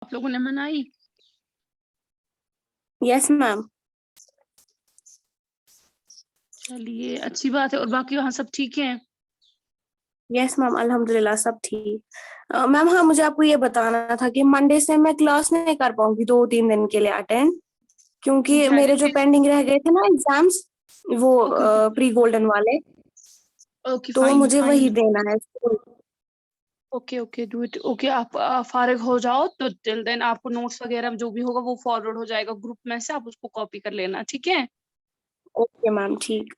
आप लोगों ने मनाई? Yes ma'am. चलिए अच्छी बात है। और बाकी वहाँ सब ठीक है? यस मैम, अल्हम्दुलिल्लाह सब ठीक। मैम हाँ, मुझे आपको ये बताना था कि मंडे से मैं क्लास नहीं कर पाऊंगी 2-3 दिन के लिए अटेंड, क्योंकि मेरे जो पेंडिंग रह गए थे ना एग्जाम्स, वो प्री गोल्डन वाले, ओके तो फाइन मुझे वही फाइन। देना है। Okay okay do it. Okay आप फारिग हो जाओ तो टिल देन आपको नोट्स वगैरह जो भी होगा वो फॉरवर्ड हो जाएगा ग्रुप में से, आप उसको कॉपी कर लेना, ठीक है? ओके मैम, ठीक।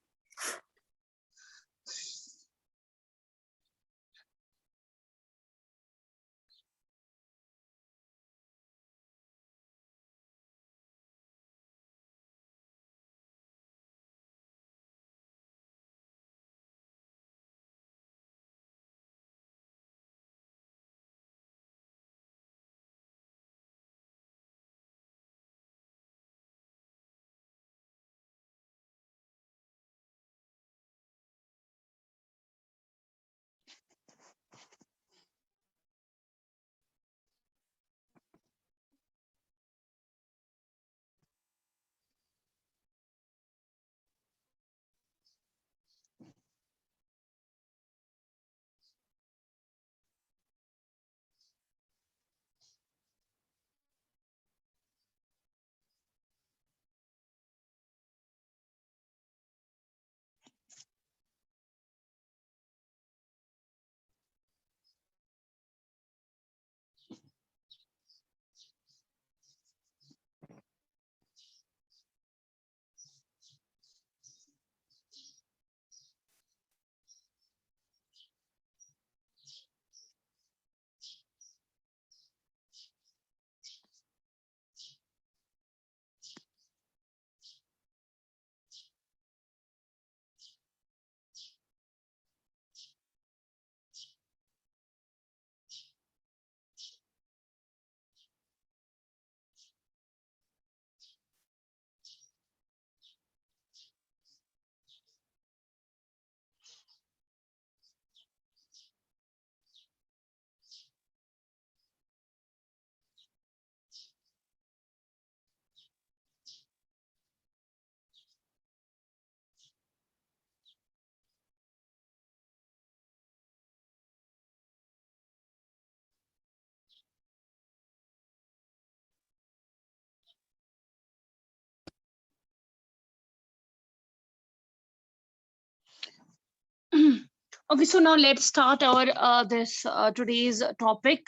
Okay, so now let's start our this today's topic.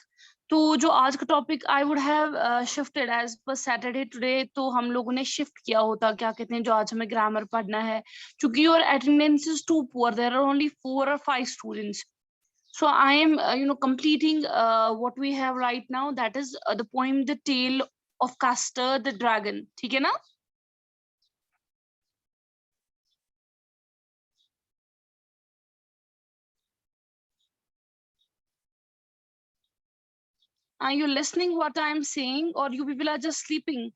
तो जो आज का topic I would have shifted as per Saturday today, तो हम लोगों ने शिफ्ट किया होता, क्या कहते हैं, जो आज हमें ग्रामर पढ़ना है, क्योंकि your attendance is too poor, there are only 4 or 5 students. So I am completing what we have right now, that is the poem The Tale of Castor the Dragon. ठीक है ना? Are you listening what I am saying, or you people are just sleeping?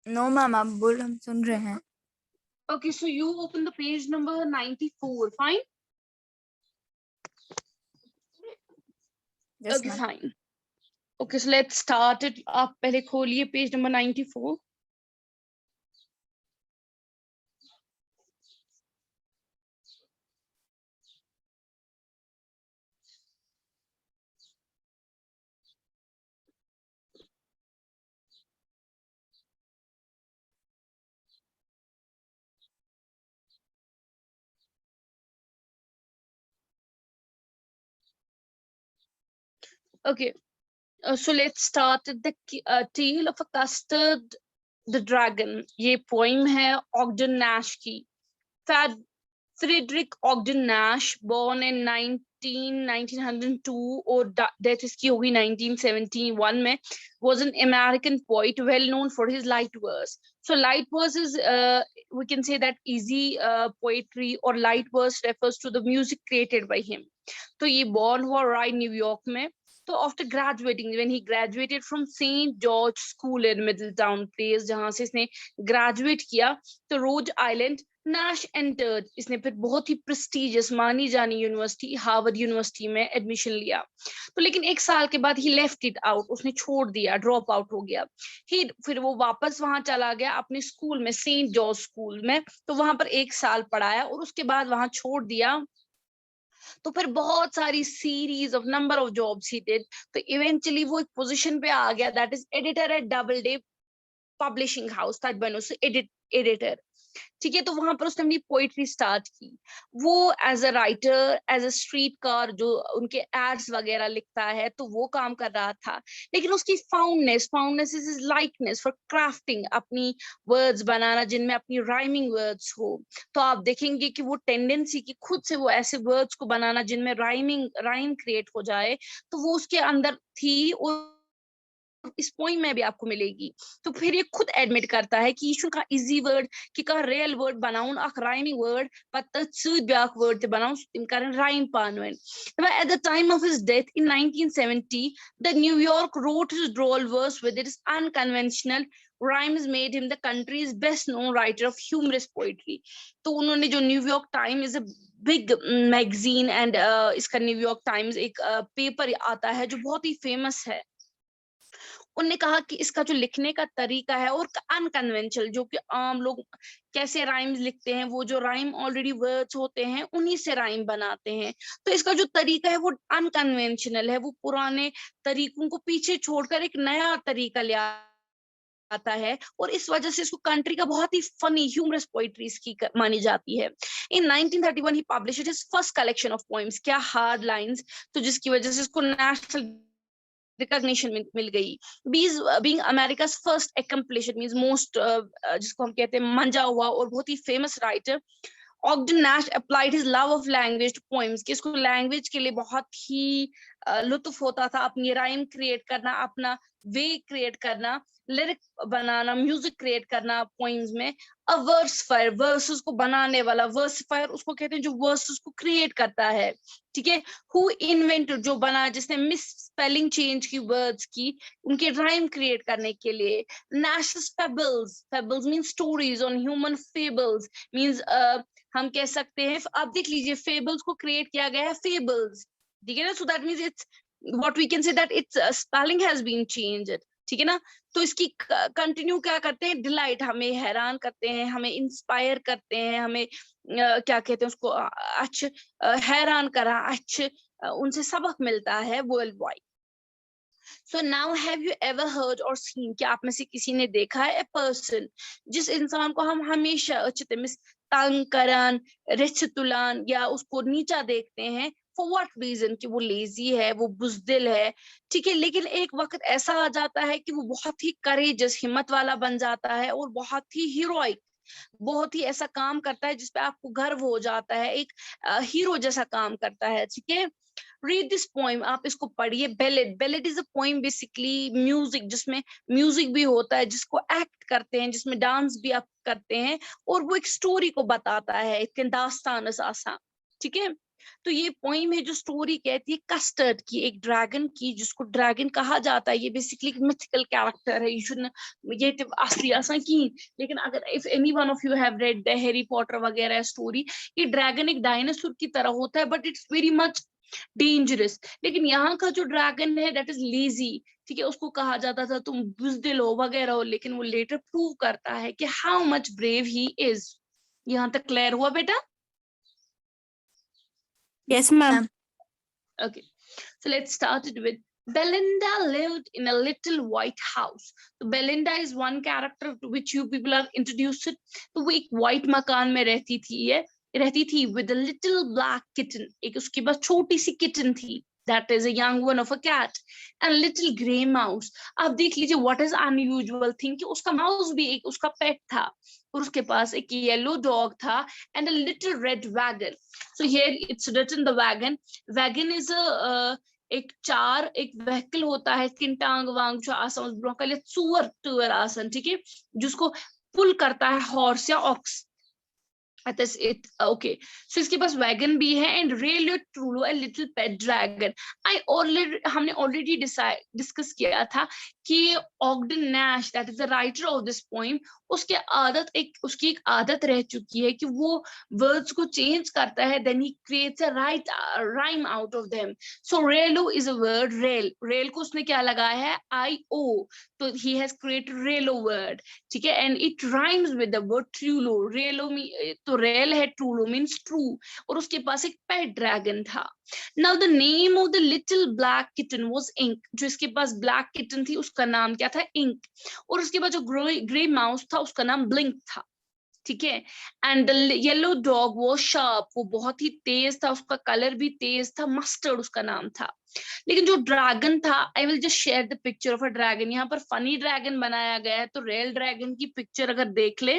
No ma'am, आप बोल, हम सुन रहे हैं। Okay, so you open the page number 94. Fine. Yes, Okay, ma'am. fine. Okay, so let's start it. आप पहले खोलिए page number 94. Okay, so let's start the Tale of a Custard the Dragon. ये poem है Ogden Nash की. Frederick Ogden Nash, born in 1902 और death इसकी होगी 1971 में, was an American poet well known for his light verse. So light verse is we can say that easy poetry, or light verse refers to the music created by him. तो ये born हुआ राय New York में. तो after graduating, when he graduated from St. George School in Middletown place, जहाँ से इसने graduate किया, तो रोज आइलैंड Nash entered, इसने फिर बहुत ही प्रेस्टिजियस मानी जानी यूनिवर्सिटी हार्वर्ड यूनिवर्सिटी में एडमिशन लिया। तो लेकिन एक साल के बाद ही लेफ्ट इट आउट, उसने छोड़ दिया, ड्रॉप आउट हो गया। फिर वो वापस वहां चला गया अपने स्कूल में, सेंट जॉर्ज स्कूल में, तो वहां पर एक साल पढ़ाया और उसके बाद वहां छोड़ दिया। तो फिर बहुत सारी series of number of jobs he did, तो इवेंचुअली वो एक पोजीशन पे आ गया, that is editor eight double day publishing house, editor. ठीक है, तो वहां पर उसने अपनी पोइट्री स्टार्ट की। वो as a writer, as a street car जो उनके एड्स वगैरह लिखता है, तो वो काम कर रहा था। लेकिन उसकी फाउंडनेस इज लाइकनेस फॉर क्राफ्टिंग, अपनी वर्ड्स बनाना जिनमें अपनी राइमिंग वर्ड्स हो। तो आप देखेंगे कि वो टेंडेंसी कि खुद से वो ऐसे वर्ड्स को बनाना जिनमें राइम क्रिएट हो जाए, तो वो उसके अंदर थी और इस पोइम में भी आपको मिलेगी। तो फिर ये खुद एडमिट करता है कि यह का इजी वर्ड कि का रियल वर्ड बनाउन अख राइमिंग वर्ड पत्ता सद ब्याक वर्ड ते बनाउन तिम करन rhyme पानवन। At the time of his death in 1970, the New York wrote his droll verse with its unconventional rhymes made him the country's best known writer of humorous poetry. तो उन्होंने जो New York time is a big magazine and इसका New York times एक paper आता है जो बहुत ही फेमस है। उनने कहा कि इसका जो लिखने का तरीका है और अनकन्वेंशनल, जो कि आम लोग कैसे राइम्स लिखते हैं, वो जो राइम ऑलरेडी वर्ड्स होते हैं उन्हीं से राइम बनाते हैं, तो इसका जो तरीका है वो अनकन्वेंशनल है, वो पुराने तरीकों को पीछे छोड़कर एक नया तरीका ले आता है, और इस वजह से इसको कंट्री का बहुत ही फनी ह्यूमरस पोइट्री की मानी जाती है। In 1931 he published his first collection of poems, क्या हार्ड लाइंस, तो जिसकी वजह से इसको नेशनल रिकॉग्निशन मिल गई। Being America's first accomplished means most, जिसको हम कहते हैं मंजा हुआ और बहुत ही famous writer, Ogden Nash applied his love of language to poems, कि इसको लैंग्वेज के लिए बहुत ही लुत्फ होता था, अपनी राइम क्रिएट करना, अपना वे क्रिएट करना, लिरिक बनाना, म्यूजिक क्रिएट करना पोएम्स में। अ वर्सफायर, वर्सेस को बनाने वाला, वर्सफायर उसको कहते हैं जो वर्सेस को क्रिएट करता है, ठीक है। हु इन्वेंटेड, जो बना, जिसने मिस स्पेलिंग चेंज की वर्ड्स की उनके राइम क्रिएट करने के लिए। Nash's fables, fables mean stories on human fables, means हम कह सकते हैं, आप देख लीजिए फेबल्स को क्रिएट किया गया है फेबल्स, ठीक है ना, so that means it's what we can say that it's spelling has been changed, ठीक है ना। तो इसकी कंटिन्यू क्या करते हैं, डिलाइट, हमें हैरान करते हैं, हमें इंस्पायर करते हैं, हमें क्या कहते हैं उसको, अच्छा हैरान करा, अच्छा उनसे सबक मिलता है world wide. So now have you ever heard or seen, क्या आप में से किसी ने देखा है, a person, जिस इंसान को हम हमेशा अच्छे मिस तंग करन, रिच तुलान या उसको नीचा देखते हैं, for what reason, कि वो लेजी है, वो बुजदिल है, ठीक है, लेकिन एक वक्त ऐसा आ जाता है कि वो बहुत ही करेजस, हिम्मत वाला बन जाता है और बहुत ही हीरोइक, बहुत ही ऐसा काम करता है जिसपे आपको गर्व हो जाता है, एक हीरो जैसा काम करता है, ठीक है। रीड दिस पोइम, आप इसको पढ़िए। Bellied, bellied is a poem basically music, जिसमें म्यूजिक भी होता है, जिसको एक्ट करते हैं, जिसमें डांस भी आप करते हैं, और वो एक स्टोरी को बताता है, एक दास्तान आसा, ठीक है। तो ये पोइम है जो स्टोरी कहती है कस्टर्ड की, एक ड्रैगन की, जिसको ड्रैगन कहा जाता है, ये बेसिकली मिथिकल कैरेक्टर है, ये असली आसा की, लेकिन अगर if any one of you have read the Harry Potter वगैरह स्टोरी, ये ड्रैगन एक डायनासोर की तरह होता है, but it's very much dangerous. लेकिन यहाँ का जो ड्रैगन है दैट इज लेजी, ठीक है, उसको कहा जाता था तुम बुजदिल हो वगैरह हो, लेकिन वो लेटर प्रूव करता है कि how much brave he is. यहाँ तक क्लियर हुआ बेटा? Yes, ma'am. Okay, so let's start it with Belinda lived in a little white house. So Belinda is one character to which you people are introduced. तो वो एक white मकान में रहती थी with a little black kitten. एक उसके पास छोटी सी kitten थी, that is a young one of a cat, and little grey mouse. आप देख लीजिए what is unusual thing कि उसका mouse भी एक उसका pet था, और उसके पास एक yellow dog था and a little red wagon. So here it's written the wagon. Wagon is a एक व्हीकल होता है, तीन टांग वांग जो आसन उस ब्रों का लिए टूर आसन, ठीक है, जिसको पुल करता है हॉर्स या aux. This it okay. So इसके पास वैगन भी है and realio trulio a little pet dragon. हमने ऑलरेडी डिस्कस किया था कि Ogden Nash that is the writer of this poem, उसकी एक आदत रह चुकी है कि वो वर्ड्स को चेंज करता है, then he creates a rhyme out of them. So realio is a word. Rail को उसने क्या लगाया है, IO, तो he has created realio word. ठीक है, and it rhymes with the word trulio. Realio तो रेल है, ट्रूलो मीन्स ट्रू, और उसके पास एक पेट ड्रैगन था. Now the name of the little black kitten was ink. जो इसके पास ब्लैक किटन थी उसका नाम क्या था, इंक. और उसके बाद जो ग्रे माउस था उसका नाम ब्लिंक था. ठीक है, and the yellow dog was sharp. वो बहुत ही तेज था, उसका कलर भी तेज था. मस्टर्ड उसका नाम था. लेकिन जो ड्रैगन था, I will just share the picture of a dragon. यहाँ पर फनी ड्रैगन बनाया गया है, तो रियल ड्रैगन की पिक्चर अगर देख ले,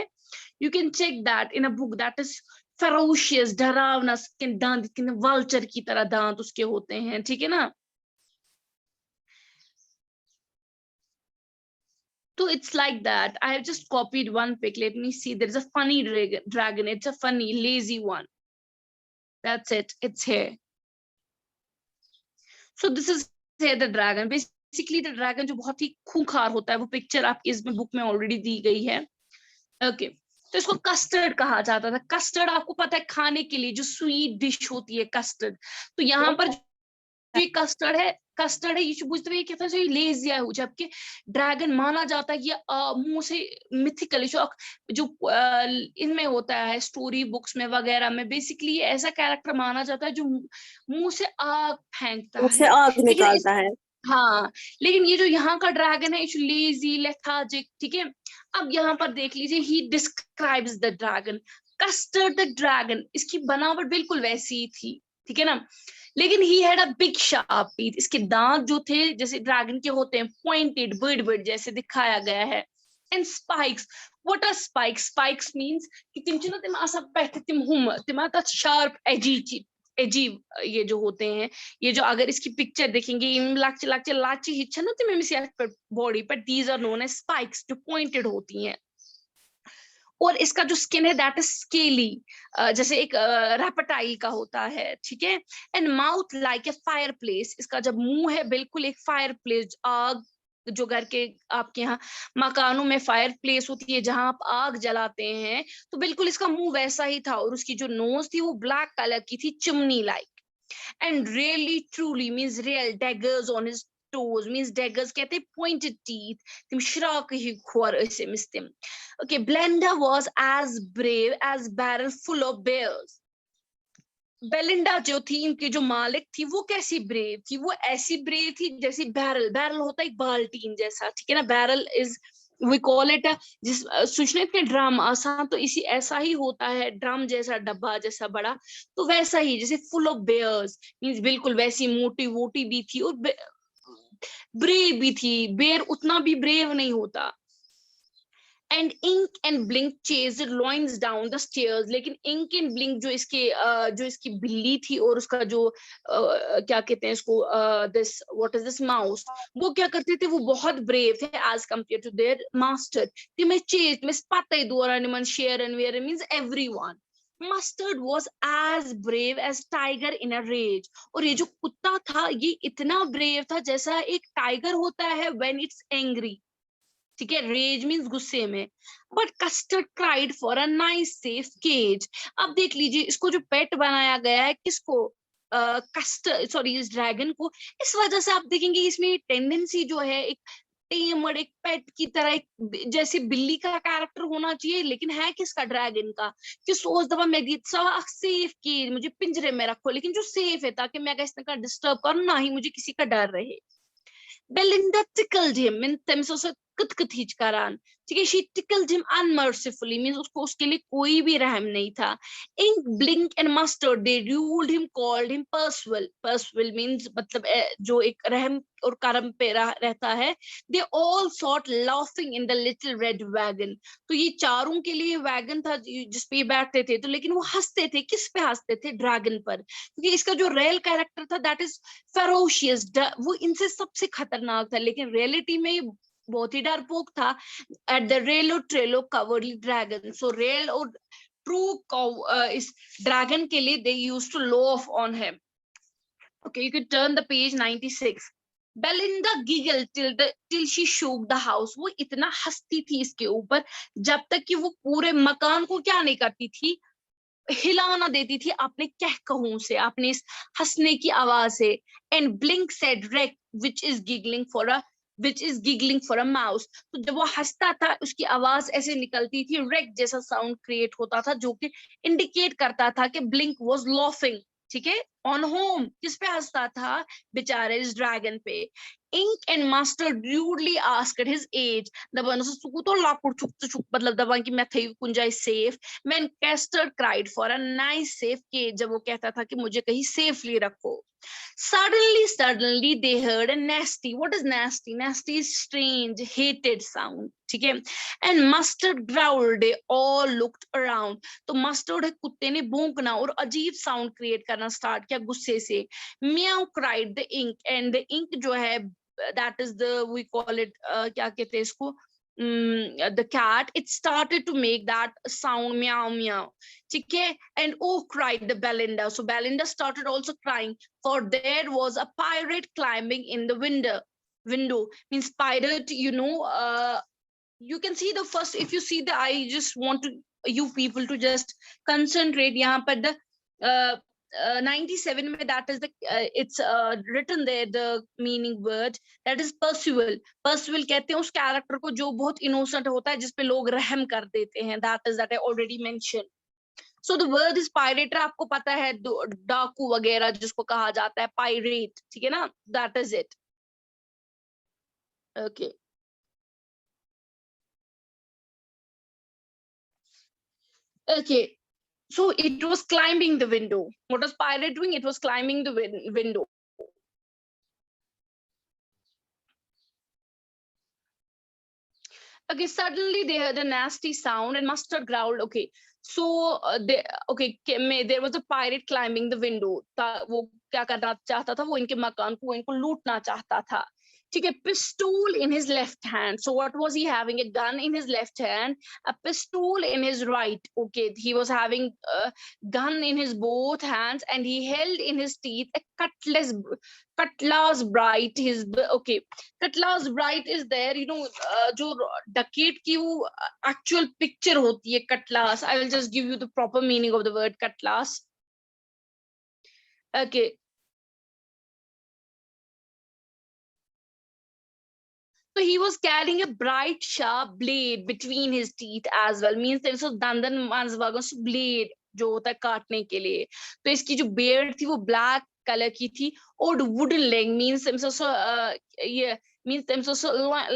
you can check that in a book. That is ferocious, डरावना. दांत वल्चर की तरह दांत उसके होते हैं. ठीक है ना. So it's like that. I have just copied one pic. Let me see. There is a funny dragon. It's a funny, lazy one. That's it. It's here. So this is here the dragon. Basically the dragon जो बहुत ही खूंखार होता है, वो picture आपकी इसमें book में already दी गई है. ओके, तो इसको कस्टर्ड कहा जाता था. कस्टर्ड आपको पता है खाने के लिए जो स्वीट डिश होती है, कस्टर्ड. तो यहाँ पर ये कस्टर्ड है, ये बुझते हुए कहता है लेजी है, जबकि ड्रैगन माना जाता है कि मुंह से मिथिकल जो इनमें होता है स्टोरी बुक्स में वगैरह में, बेसिकली ऐसा कैरेक्टर माना जाता है जो मुंह से आग फेंकता है, आग निकालता है. हाँ, लेकिन ये जो यहाँ का ड्रैगन है, इट्स लेजी, लेथार्जिक. ठीक है, अब यहाँ पर देख लीजिए, he describes the dragon. Custard the dragon, इसकी बनावट बिल्कुल वैसी ही थी. ठीक है ना, लेकिन he had a big sharp teeth. इसके दांत जो थे जैसे ड्रैगन के होते हैं, पॉइंटेड, बर्ड जैसे दिखाया गया है. And spikes. What are spikes? Spikes means कि तिम असा पेठ तिम शार्प एजी ये जो होते हैं, ये जो अगर इसकी पिक्चर देखेंगे, लाची हिच्छा ना तिम बॉडी पर, these are known as spikes, जो पॉइंटेड होती हैं. और इसका जो स्किन है दैट इज स्केली, जैसे एक रेप्टाइल का होता है. ठीक है, and mouth like a fire place. इसका जब मुंह है बिल्कुल एक फायर प्लेस, आग, जो घर के आपके यहाँ मकानों में फायर प्लेस होती है जहां आप आग जलाते हैं, तो बिल्कुल इसका मुंह वैसा ही था. और उसकी जो नोज थी वो ब्लैक कलर की थी, chimney like. And really truly means real. Daggers on his toes means daggers कहते हैं pointed teeth. तिम श्राक ही खोर ऐसे मिस्तिम. Okay, Belinda was as brave as barrel full of bears. Belinda जो थी, इनकी जो मालिक थी, वो कैसी ब्रेव थी? वो ऐसी ब्रेव थी जैसी बैरल होता है एक बाल्टीन जैसा. ठीक है ना, barrel is we call it जिस सोचने के ड्रम आसान, तो इसी ऐसा ही होता है, ड्रम जैसा, डब्बा जैसा बड़ा, तो वैसा ही जैसे फुल ऑफ बेयर्स मींस बिल्कुल वैसी मोटी वोटी भी थी और ब्रेव भी थी. बेर उतना भी ब्रेव नहीं होता. And ink and blink chased lions down the stairs. लेकिन इंक एंड ब्लिंक जो इसकी बिल्ली थी और उसका जो क्या कहते हैं इसको, this what is this mouse, वो क्या करते थे, वो बहुत ब्रेव थे as compare to their master. तिमे चेज में पता दोरा निमन share and where means everyone. Mustard was as brave as tiger in a rage. और ये जो कुत्ता था ये इतना ब्रेव था जैसा एक टाइगर होता है when it's angry. ठीक है, रेज मीन्स गुस्से में. But custard cried for a nice safe cage. अब देख लीजिए, इसको जो पेट बनाया गया है, किसको, कस्टर्ड, सॉरी, इस ड्रैगन को. इस वजह से आप देखेंगे इसमें टेंडेंसी जो है एक टेमड, एक पेट की तरह, एक जैसे बिल्ली का कैरेक्टर होना चाहिए, लेकिन है किसका, ड्रैगन का. कि सोच दफा मैं सेफ की, मुझे पिंजरे में रखो, लेकिन जो सेफ है, ताकि मैं किसी का डिस्टर्ब करूं ना ही मुझे किसी का डर रहे. Belinda tickled him इन तमिस उसे कुत हिचकारान. ठीक है, she tickled him unmercifully means उसके लिए कोई भी रहम नहीं था. Ink, Blink and Mustard they ruled him, called him Percival. Percival means मतलब जो एक रहम और करम पे रहता है. They all sat laughing in the little red wagon. तो ये चारों के लिए वैगन था जिसपे ये बैठते थे, तो लेकिन वो हंसते थे. किस पे हंसते थे? ड्रैगन पर. क्योंकि इसका जो रियल कैरेक्टर था दैट इज फेरोशियस, वो इनसे सबसे खतरनाक था, लेकिन रियलिटी में बहुत ही डरपोक था. एट द रेलो ट्रेलो कवर्डली ड्रैगन. सो रेल और ट्रू इस ड्रैगन के लिए they used to laugh on him. Okay, you could turn the page 96. Belinda giggled till she shook the house. वो इतना हंसती थी इसके ऊपर जब तक कि वो पूरे मकान को क्या नहीं करती थी, हिलाना देती थी अपने कहकहों से, अपने इस हंसने की आवाज से. And Blink said Rick, which is giggling for a mouse. तो जब वो हंसता था उसकी आवाज ऐसे निकलती थी, Rick जैसा साउंड क्रिएट होता था जो कि इंडिकेट करता था कि Blink was laughing. ठीक है, ऑन होम किस पे हंसता था, बेचारे इस ड्रैगन पे. Ink and Mustard rudely asked his age. दबान से सुकू तो लाकुड़ छुक मतलब दबान की मैं थई कुंजाई safe. When Custard cried for a nice safe cage, जब वो कहता था कि मुझे कहीं सेफली रखो. Suddenly they heard a nasty. What is nasty? Nasty is strange, hated sound. ठीक है. And Mustard growled. They all looked around. तो Mustard है कुत्ते ने भौंकना और अजीब साउंड क्रिएट करना स्टार्ट किया गुस्से से. Meow cried the ink, and the ink जो है that is the we call it क्या कहते हैं इसको, the cat, it started to make that sound meow meow. ठीक है. And oh, cried the Belinda. So Belinda started also crying, for there was a pirate climbing in the window means pirate, you know, you can see the first, if you see the, I just want to you people to just concentrate यहाँ पर the 97 में that is the it's written there the meaning word that is Percival. Percival कहते हैं उस character को जो बहुत innocent होता है जिसपे लोग रहम कर देते हैं, that is that I already mentioned. So the word is pirate. आपको पता है डाकू वगैरह जिसको कहा जाता है pirate, ठीक है ना, that is it. Okay. Okay. So it was climbing the window. What was pirate doing? It was climbing the window. Okay, suddenly they heard a nasty sound and Mustard growled. Okay, so there was a pirate climbing the window. वो क्या करना चाहता था, वो इनके मकान को इनको लूटना चाहता था. ठीक है, pistol in his left hand. So what was he having? A gun in his left hand, a pistol in his right. Okay, he was having a gun in his both hands and he held in his teeth a cutlass bright. Cutlass bright is there, you know, जो Duckett की वो actual picture होती है cutlass. I will just give you the proper meaning of the word cutlass. Okay. So he was carrying a bright sharp blade between his teeth as well. Means there was a dandan manzvagus blade जो होता है काटने के लिए. तो इसकी जो beard थी वो black color की थी और wooden leg means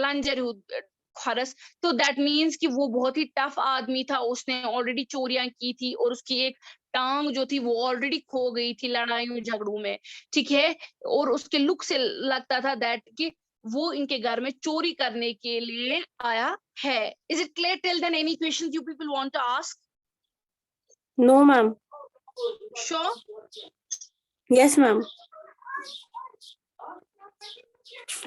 langer खरस. तो that means कि वो बहुत ही tough आदमी था, उसने already चोरियां की थी और उसकी एक टांग जो थी वो already खो गई थी लड़ाइयों झगड़ों में. ठीक है, और उसके look से लगता था that कि वो इनके घर में चोरी करने के लिए आया है. Is it clear till then? Any questions you people want to ask? No, ma'am. Sure. Yes, ma'am.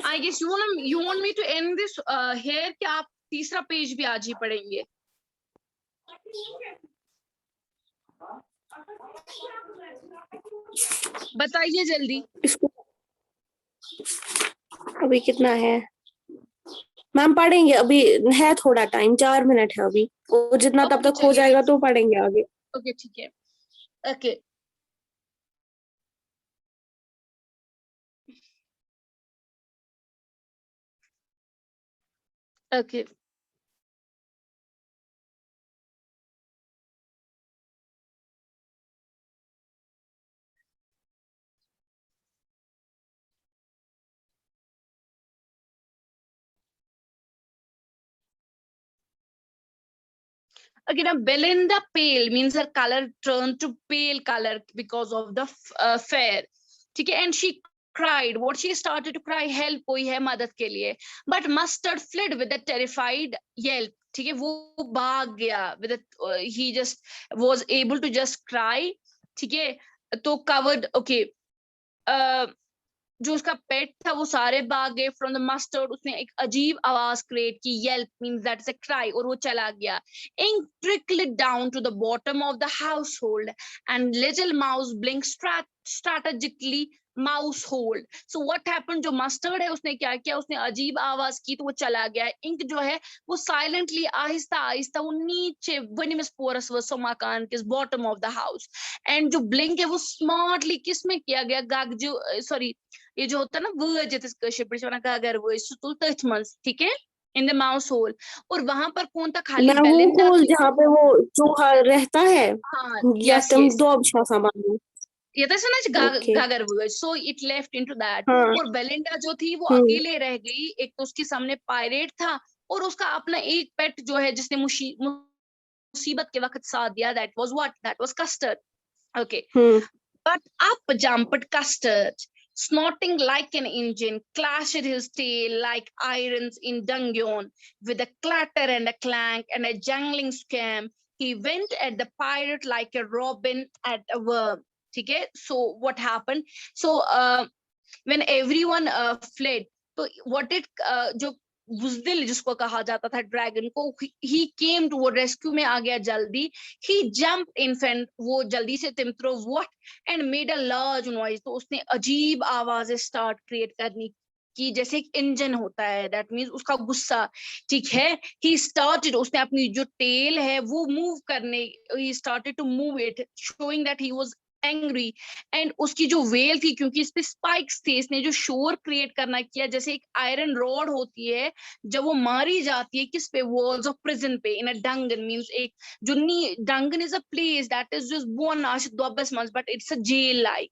I guess you want me to end this here कि आप तीसरा पेज भी आज ही पढ़ेंगे? बताइए जल्दी. अभी कितना है मैम? पढ़ेंगे, अभी है थोड़ा टाइम, 4 मिनट है अभी, और जितना तब तक हो जाएगा तो पढ़ेंगे आगे. ओके ठीक है. Okay okay. Okay, now Belinda pale means her color turned to pale color because of the fair. ठीक है, and she cried. What she started to cry, help कोई है मदद के लिए. But Mustard fled with a terrified yelp. ठीक है, वो भाग गया with a, he just was able to just cry. ठीक है, तो covered. Okay. जो उसका पेट था वो सारे भाग गए फ्रॉम द मस्टर्ड। उसने एक अजीब आवाज क्रिएट की, yelp means that is a cry, और वो चला गया। Ink trickled down to the bottom of the household and little mouse Blink strategically mouseholed. So what happened, जो मस्टर्ड है उसने क्या किया, उसने अजीब आवाज की तो वो चला गया। इंक जो है वो साइलेंटली आहिस्ता आहिस्ता वो नीचे वनिमस पोरस वो मकान के bottom of the house. And जो ब्लिंक है वो स्मार्टली किस में किया गया, गाग जो सॉरी ये जो होता है ना वर्ज गागर वर्ज तथ मंस, ठीक है, इन द माउस होल। और वहां पर कौन था, खाली मैं वो बेलिंडा होल थी। जहाँ पे वो चूहा रहता है, हाँ, या यस तुम यस, दो अच्छा सामान। ये था ना ओके। गागर verge, so it left into that. हाँ। और बेलिंडा जो थी वो हम्म। अकेले रह गई। एक तो उसके सामने पायरेट था और उसका अपना एक पेट जो है जिसने मुसीबत के वक्त साथ दिया, that was what, that was custard. Okay, hmm. but up jumped Custard, snorting like an engine, clashed his tail like irons in Dungeon, with a clatter and a clank and a jangling scam. He went at the pirate like a robin at a worm. Okay, so what happened? So when everyone fled, तो what it जो बुजदिल जिसको कहा जाता था dragon को, ही came to, वो rescue में आ गया जल्दी। ही जंप इन फ्रंट, वो जल्दी से तिमतरो what and made a large noise, तो उसने अजीब आवाजें स्टार्ट क्रिएट करनी की, जैसे एक इंजन होता है, दैट मींस उसका गुस्सा, ठीक है। ही स्टार्टेड, उसने अपनी जो टेल है वो मूव करने, he started to move it, showing that he was angry. And उसकी जो वेल थी, क्योंकि इस पे स्पाइक्स थे, इसने जो शोर क्रिएट करना किया, जैसे एक आयरन रॉड होती है जब वो मारी जाती है किस पे, वॉल्स ऑफ प्रिजन पे, इन अ डंगन मींस एक जो नी dungeon is a place that is just bone ash दोबस months, but it's a jail like,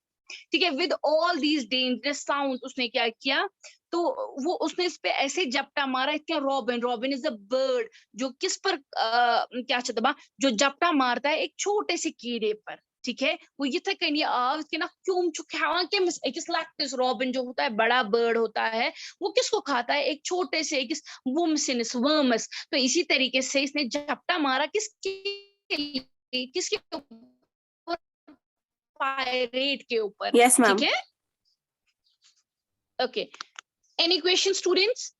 ठीक है। With all these dangerous sound उसने क्या किया, तो वो उसने इस पे ऐसे झपटा मारा, इतना robin, robin is a bird जो किस पर क्या चतबा, जो झपटा मारता है एक छोटे से कीड़े पर, ठीक है। वो ये था कहीं आव के ना क्यों चुखावा के एक लैक्टिस रॉबिन जो होता है बड़ा बर्ड होता है, वो किसको खाता है, एक छोटे से एक वुमसिनस वर्मस। तो इसी तरीके से इसने झपटा मारा किसके ऊपर, पायरेट के ऊपर, यस ठीक मैम। है। Okay, any question students?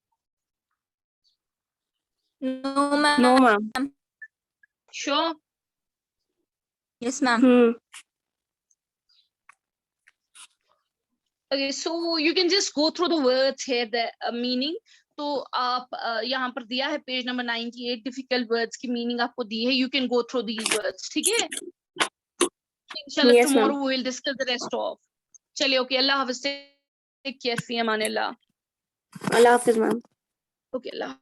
No, no ma'am. Ma'am. Sure? Yes, ma'am. Okay, so you can just go through the words here, the meaning. तो आप यहाँ पर दिया है पेज नंबर 98, डिफिकल्ट वर्ड्स की मीनिंग आपको दी है, you can go through these words, ठीक है। इंशाल्लाह yes ma'am. Tomorrow we will discuss the rest of. चलिए, ओके, अल्लाह हाफिज़, टेक केयर, फी अमान अल्लाह। अल्लाह हाफिज मैम। ओके, अल्लाह।